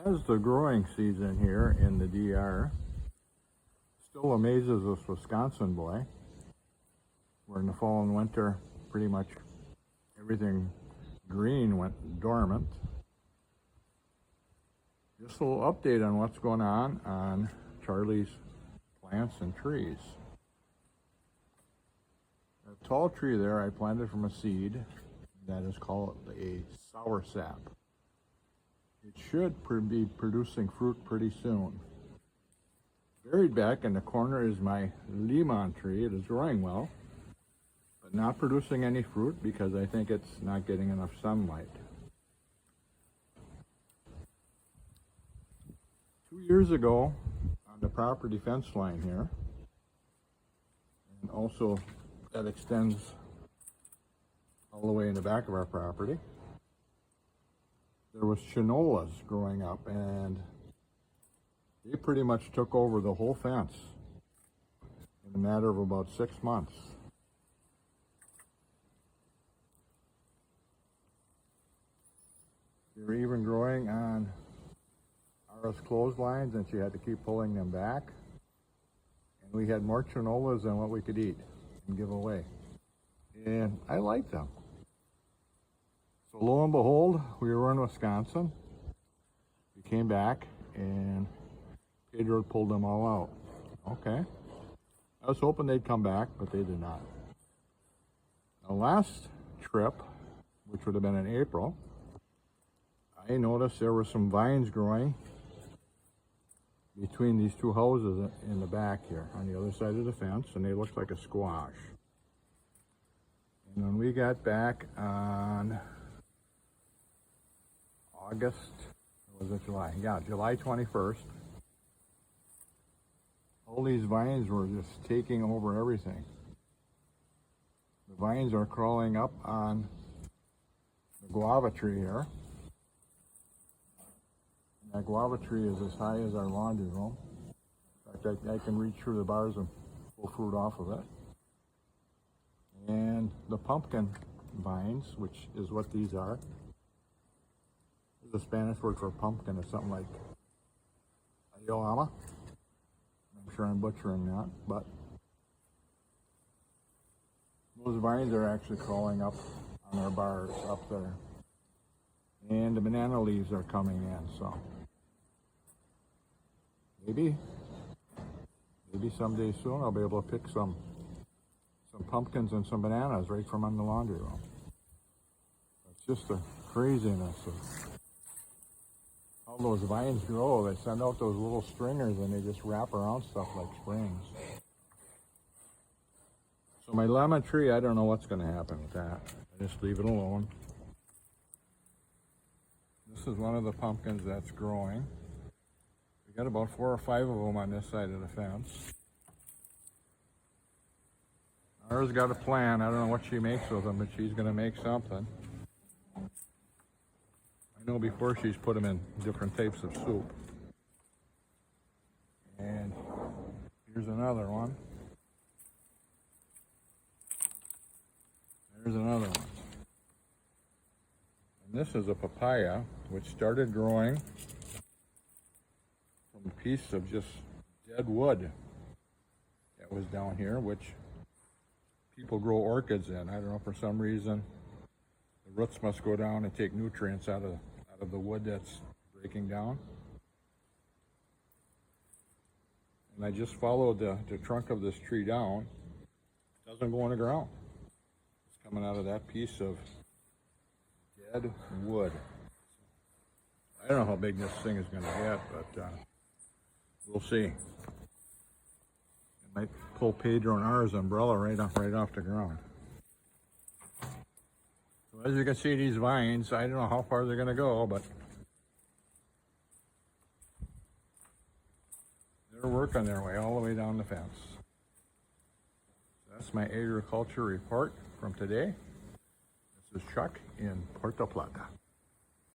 As the growing season here in the DR still amazes this Wisconsin boy, where in the fall and winter pretty much everything green went dormant. Just a little update on what's going on Charlie's plants and trees. A tall tree there I planted from a seed that is called a sour sap. It should be producing fruit pretty soon. Buried back in the corner is my lemon tree. It is growing well, but not producing any fruit because I think it's not getting enough sunlight. 2 years ago, on the property fence line here, and also that extends all the way in the back of our property, there was chinollas growing up, and they pretty much took over the whole fence in a matter of about 6 months. They were even growing on Ara's clotheslines, and she had to keep pulling them back. And we had more chinollas than what we could eat and give away. And I liked them. So lo and behold, we were in Wisconsin. We came back and Pedro pulled them all out. Okay. I was hoping they'd come back, but they did not. The last trip, which would have been in April, I noticed there were some vines growing between these two houses in the back here on the other side of the fence, and they looked like a squash. And when we got back on August, or was it July? Yeah, July 21st. All these vines were just taking over everything. The vines are crawling up on the guava tree here. And that guava tree is as high as our laundry room. In fact, I can reach through the bars and pull fruit off of it. And the pumpkin vines, which is what these are. The Spanish word for pumpkin is something like ayolama. I'm sure I'm butchering that, but those vines are actually crawling up on our bars up there. And the banana leaves are coming in, so maybe someday soon I'll be able to pick some pumpkins and some bananas right from on the laundry room. It's just the craziness of how those vines grow. They send out those little stringers and they just wrap around stuff like springs. So my lemon tree, I don't know what's going to happen with that. I just leave it alone. This is one of the pumpkins that's growing. We got about 4 or 5 of them on this side of the fence. Ara's got a plan. I don't know what she makes with them, but she's going to make something. I know before she's put them in different types of soup. And here's another one. There's another one. And this is a papaya, which started growing from a piece of just dead wood that was down here, which people grow orchids in. I don't know, for some reason, the roots must go down and take nutrients out of the wood that's breaking down. And I just followed the trunk of this tree down. It doesn't go in the ground. It's coming out of that piece of dead wood. I don't know how big this thing is going to get, but we'll see. It might pull Pedro and Ara's umbrella right off the ground. So as you can see, these vines, I don't know how far they're going to go, but they're working their way all the way down the fence. That's my agriculture report from today. This is Chuck in Puerto Plata.